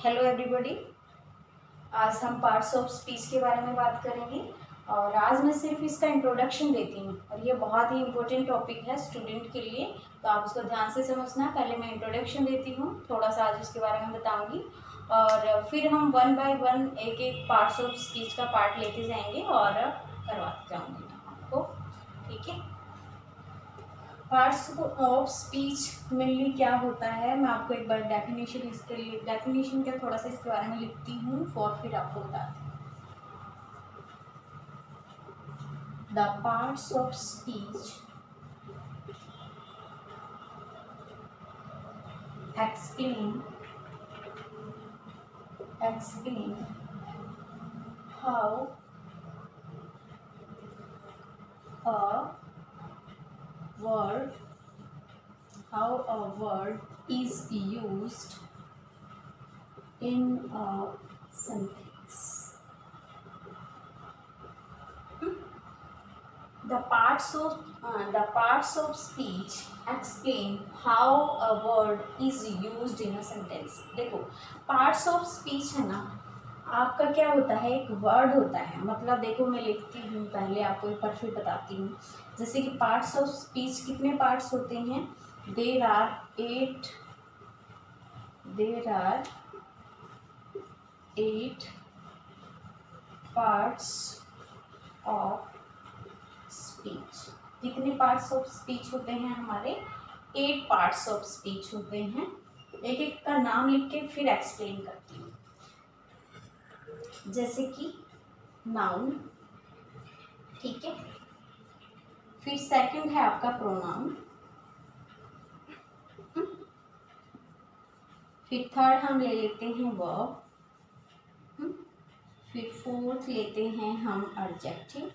Hello everybody. आज हम parts of speech के बारे में बात करेंगे और आज मैं सिर्फ इसका इंट्रोडक्शन देती हूँ और ये बहुत ही इम्पोर्टेंट टॉपिक है स्टूडेंट के लिए, तो आप उसको ध्यान से समझना। पहले मैं इंट्रोडक्शन देती हूँ, थोड़ा सा आज उसके बारे में बताऊँगी और फिर हम वन बाय वन एक एक पार्ट्स ऑफ स्पीच का पार्ट लेते जाएंगे और करवाते जाऊँगी आपको, ठीक है। पार्ट्स ऑफ स्पीच मेनली क्या होता है, मैं आपको एक बार डेफिनेशन इसके लिए डेफिनेशन क्या थोड़ा सा इसके बारे में लिखती हूँ और फिर आपको बताती हूँ। The parts of speech explain how a word is used in a sentence. The parts of speech explain how a word is used in a sentence. देखो parts of speech है ना, आपका क्या होता है, एक वर्ड होता है। मतलब देखो मैं लिखती हूँ, पहले आपको एक बार फिर बताती हूँ। जैसे कि पार्ट्स ऑफ स्पीच कितने पार्ट्स होते हैं, there are 8 parts of speech. कितने पार्ट्स ऑफ स्पीच होते हैं हमारे, 8 पार्ट्स ऑफ स्पीच होते हैं। एक एक का नाम लिख के फिर एक्सप्लेन करती हूँ। जैसे कि नाउन, ठीक है, फिर सेकंड है आपका प्रोनाउन, फिर थर्ड हम ले लेते हैं वर्ब, फिर फोर्थ लेते हैं हम एडजेक्टिव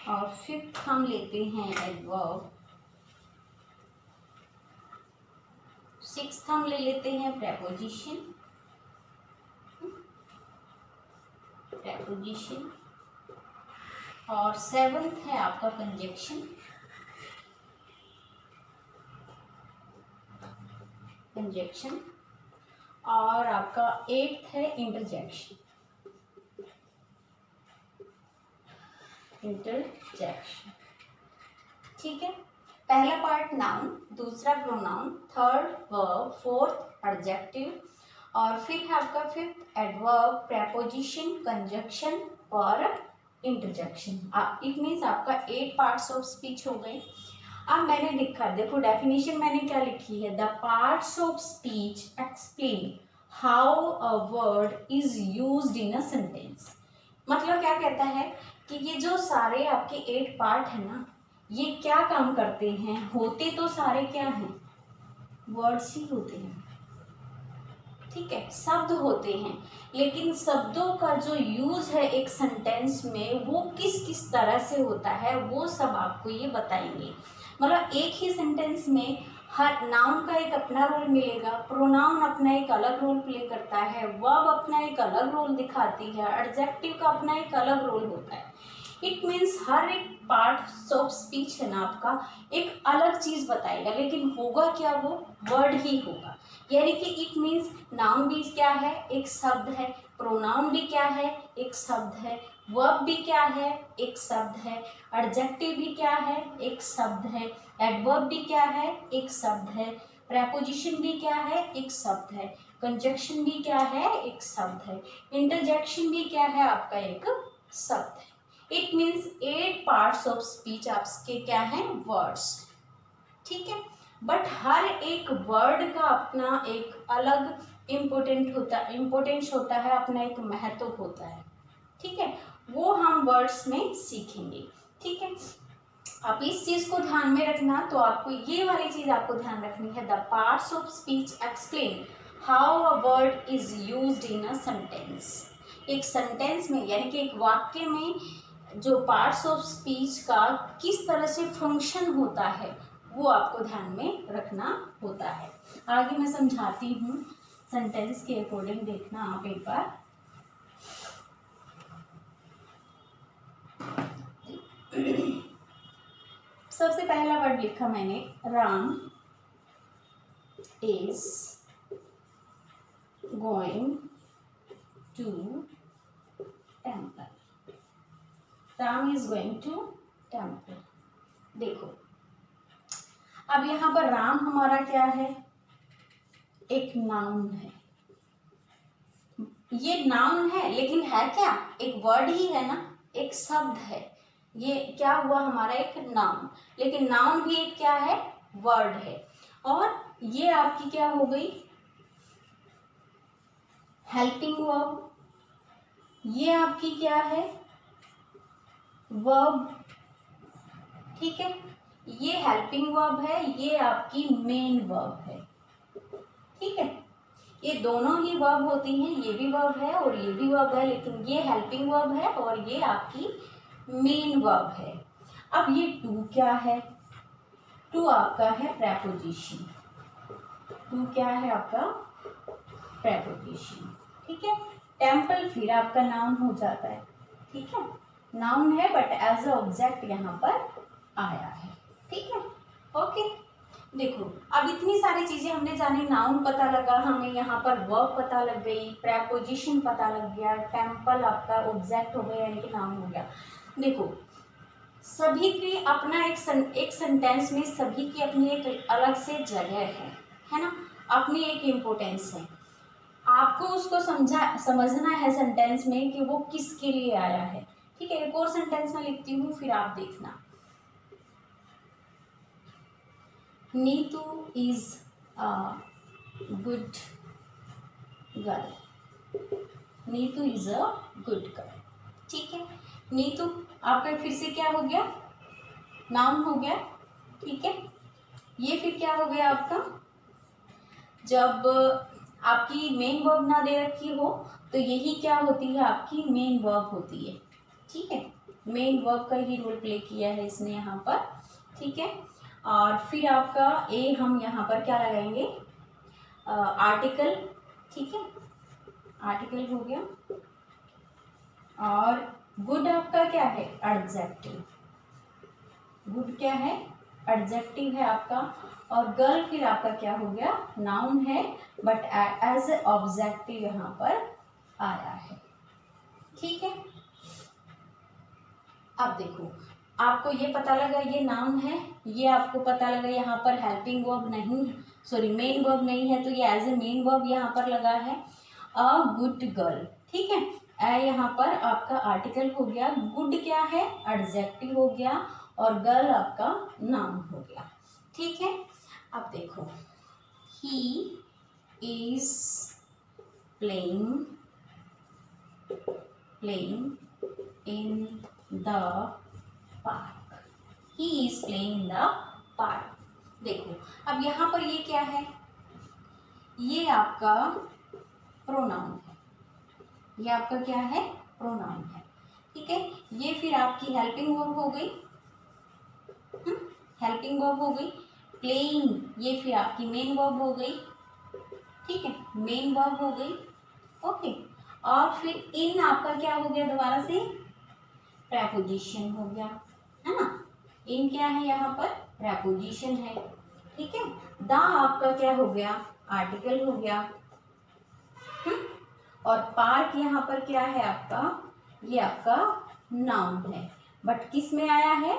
और फिफ्थ हम लेते हैं एडवर्ब, सिक्स्थ हम ले लेते हैं प्रेपोजिशन और सेवंथ है आपका कंजक्शन और आपका एट्थ है इंटरजेक्शन। ठीक है, पहला पार्ट नाउन, दूसरा pronoun, third verb, fourth adjective और फिर है आपका फिफ्थ एडवर्ब, प्रेपोजिशन, कंजक्शन और इंटरजेक्शन। इट मीन्स आपका 8 पार्ट्स ऑफ स्पीच हो गए। अब मैंने लिखा, देखो डेफिनेशन मैंने क्या लिखी है, the parts of speech explain how a word is used in a sentence. मतलब क्या कहता है कि ये जो सारे आपके 8 पार्ट है ना, ये क्या काम करते हैं, होते तो सारे क्या हैं, वर्ड्स ही होते हैं, ठीक है, शब्द होते हैं, लेकिन शब्दों का जो यूज है एक सेंटेंस में वो किस किस तरह से होता है वो सब आपको ये बताएंगे। मतलब एक ही सेंटेंस में हर नाउन का एक अपना रोल मिलेगा, प्रोनाउन अपना एक अलग रोल प्ले करता है, वर्ब अपना एक अलग रोल दिखाती है, एडजेक्टिव का अपना एक अलग रोल होता है। इट मीन्स हर एक पार्ट ऑफ स्पीच है ना आपका एक अलग चीज बताएगा, लेकिन होगा क्या, वो वर्ड ही होगा। यानी कि इट मीन्स नाउन भी क्या है, एक शब्द है, प्रोनाउन भी क्या है, एक शब्द है, वर्ब भी क्या है, एक शब्द है, एडजेक्टिव भी क्या है, एक शब्द है, एडवर्ब भी क्या है, एक शब्द है, प्रेपोजिशन भी क्या है, एक शब्द है, कंजक्शन भी क्या है, एक शब्द है, इंटरजेक्शन भी क्या है, आपका एक शब्द है। It means 8 parts of speech आपके क्या हैं, वर्ड्स, ठीक है। बट हर एक वर्ड का अपना एक अलग इम्पोर्टेंस होता है, अपना एक महत्व होता है, ठीक है, वो हम वर्ड्स में सीखेंगे, ठीक है। आप इस चीज को ध्यान में रखना, तो आपको ये वाली चीज आपको ध्यान रखनी है, the parts of speech explain how a word is used in a sentence. एक सेंटेंस में यानी कि एक वाक्य में जो पार्ट्स ऑफ स्पीच का किस तरह से फंक्शन होता है वो आपको ध्यान में रखना होता है। आगे मैं समझाती हूँ, सेंटेंस के अकॉर्डिंग देखना आप एक बार। सबसे पहला वर्ड लिखा मैंने Ram, is going to temple. Ram is going to temple. देखो अब यहाँ पर राम हमारा क्या है, एक नाउन है। ये नाउन है लेकिन है क्या, एक वर्ड ही है ना, एक शब्द है। ये क्या हुआ हमारा, एक नाउन, लेकिन नाउन भी एक क्या है, वर्ड है। और ये आपकी क्या हो गई, हेल्पिंग वर्ब। ये आपकी क्या है, वर्ब, ठीक है। ये हेल्पिंग वर्ब है, ये आपकी मेन वर्ब है, ठीक है। ये दोनों ही वर्ब होती हैं, ये भी वर्ब है और ये भी वर्ब है, लेकिन ये हेल्पिंग वर्ब है और ये आपकी मेन वर्ब है। अब ये टू क्या है, टू आपका है प्रेपोजिशन। टू क्या है आपका, प्रेपोजिशन, ठीक है। टेम्पल फिर आपका नाउन हो जाता है, ठीक है। नाउन है बट एज अ ऑब्जेक्ट यहाँ पर आया है, ठीक है। ओके, देखो अब इतनी सारी चीजें हमने जानी, नाउन पता लगा हमें, यहाँ पर वर्ब पता लग गई, प्रेपोजिशन पता लग गया, टेम्पल आपका ऑब्जेक्ट हो गया यानी कि नाउन हो गया। देखो सभी की अपना एक सेंटेंस में सभी की अपनी एक अलग से जगह है ना, अपनी एक इम्पोर्टेंस है। आपको उसको समझना है सेंटेंस में कि वो किसके लिए आया है, ठीक है। एक और सेंटेंस में लिखती हूँ फिर आप देखना। Neetu is a good girl. Neetu is a good girl, ठीक है। नीतू आपका फिर से क्या हो गया, नाउन हो गया, ठीक है। ये फिर क्या हो गया आपका, जब आपकी मेन वर्ब ना दे रखी हो तो यही क्या होती है, आपकी मेन वर्ब होती है, ठीक है। मेन वर्ब का ही रोल प्ले किया है इसने यहाँ पर, ठीक है। और फिर आपका ए हम यहाँ पर क्या लगाएंगे, आर्टिकल, ठीक है। आर्टिकल हो गया। और गुड आपका क्या है, एडजेक्टिव। गुड क्या है, एडजेक्टिव है आपका। और गर्ल फिर आपका क्या हो गया, नाउन है बट एज ए ऑब्जेक्टिव यहाँ पर आया है, ठीक है। अब देखो आपको ये पता लगा ये नाउन है, ये आपको पता लगा यहाँ पर हेल्पिंग वर्ब नहीं, सॉरी मेन वर्ब नहीं है, तो ये एज ए मेन वर्ब यहाँ पर लगा है, अ गुड गर्ल, ठीक है। ए यहाँ पर आपका आर्टिकल हो गया, गुड क्या है, एडजेक्टिव हो गया, और गर्ल आपका नाउन हो गया, ठीक है। अब देखो he is playing in the park. He is playing in the park. देखो अब यहाँ पर ये क्या है, ये आपका प्रोनाउन है, ये आपका क्या है, प्रोनाउन है, ठीक है। ये फिर आपकी हेल्पिंग वर्ब हो गई, हेल्पिंग वर्ब हो गई। प्लेइंग ये फिर आपकी मेन वर्ब हो गई, ठीक है, मेन वर्ब हो गई, ओके। और फिर इन आपका क्या हो गया, दोबारा से प्रेपोजिशन हो गया, है ना। इन क्या है यहाँ पर, प्रेपोजिशन है, ठीक है। द आपका क्या हो गया, आर्टिकल हो गया, और पार्क यहाँ पर क्या है आपका, ये आपका नाउन है बट किस में आया है,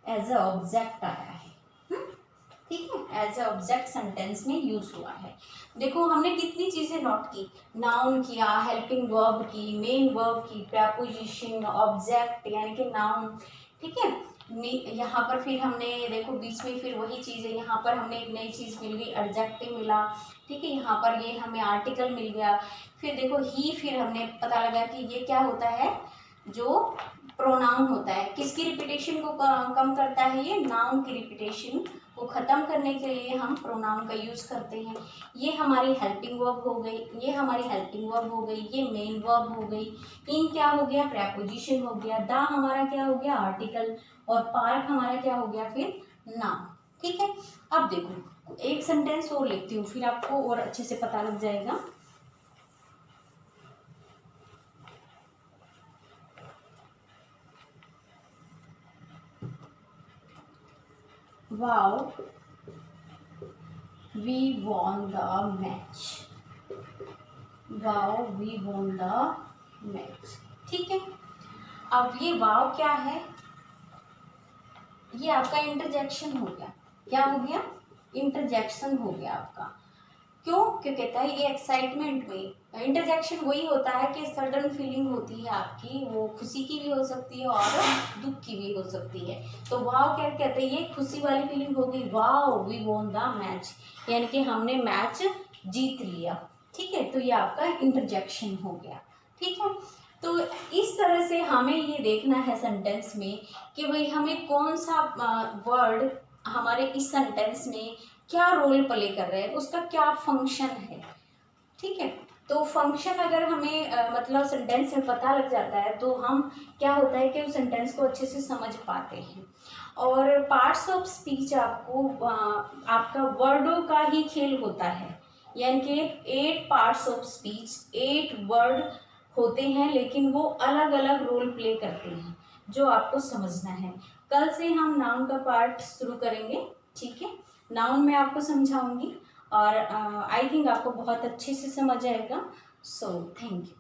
एज अ ऑब्जेक्ट आया है, ठीक है। एज अ ऑब्जेक्ट सेंटेंस में यूज हुआ है। देखो हमने कितनी चीजें नोट की, नाउन किया, हेल्पिंग वर्ब की, मेन वर्ब की, प्रेपोजिशन, ऑब्जेक्ट यानी कि नाउन, ठीक है। यहाँ पर फिर हमने देखो बीच में फिर वही चीज़ है, यहाँ पर हमने एक नई चीज़ मिल गई, एडजेक्टिव मिला, ठीक है। यहाँ पर ये हमें आर्टिकल मिल गया। फिर देखो ही, फिर हमने पता लगा कि ये क्या होता है, जो प्रोनाउन होता है, किसकी रिपीटेशन को कम करता है, ये नाउन की रिपीटेशन को ख़त्म करने के लिए हम प्रोनाउन का यूज़ करते हैं। ये हमारी हेल्पिंग वर्ब हो गई, ये हमारी हेल्पिंग वर्ब हो गई, ये मेन वर्ब हो गई। इन क्या हो गया, प्रेपोजिशन हो गया। द हमारा क्या हो गया, आर्टिकल। और पार्क हमारा क्या हो गया फिर, नाउन, ठीक है। अब देखो एक सेंटेंस और लिखती हूँ फिर आपको और अच्छे से पता लग जाएगा। Wow, we won the match, wow we won the match। ठीक है, अब ये वाव क्या है, ये आपका इंटरजेक्शन हो गया। क्या हो गया, इंटरजेक्शन हो गया आपका। क्यों, क्यों कहता है ये एक्साइटमेंट में, इंटरजेक्शन वही होता है कि सडन फीलिंग होती है आपकी, वो खुशी की भी हो सकती है और दुख की भी हो सकती है। तो वाव क्या कहते हैं, ये खुशी वाली फीलिंग हो गई, वाव वी वॉन द मैच, यानी कि हमने मैच जीत लिया। ठीक है, तो ये आपका इंटरजेक्शन हो गया। ठीक है, तो इस तरह से हमें ये देखना है सेंटेंस में कि भाई हमें कौन सा वर्ड हमारे इस सेंटेंस में क्या रोल प्ले कर रहे हैं, उसका क्या फंक्शन है। ठीक है, तो फंक्शन अगर हमें मतलब सेंटेंस में पता लग जाता है तो हम क्या होता है कि उस सेंटेंस को अच्छे से समझ पाते हैं। और पार्ट्स ऑफ स्पीच आपको आपका वर्डों का ही खेल होता है, यानी कि 8 पार्ट्स ऑफ स्पीच, 8 वर्ड होते हैं, लेकिन वो अलग अलग रोल प्ले करते हैं, जो आपको समझना है। कल से हम नाउन का पार्ट शुरू करेंगे। ठीक है, नाउन मैं आपको समझाऊंगी और आई थिंक आपको बहुत अच्छे से समझ आएगा। So thank you.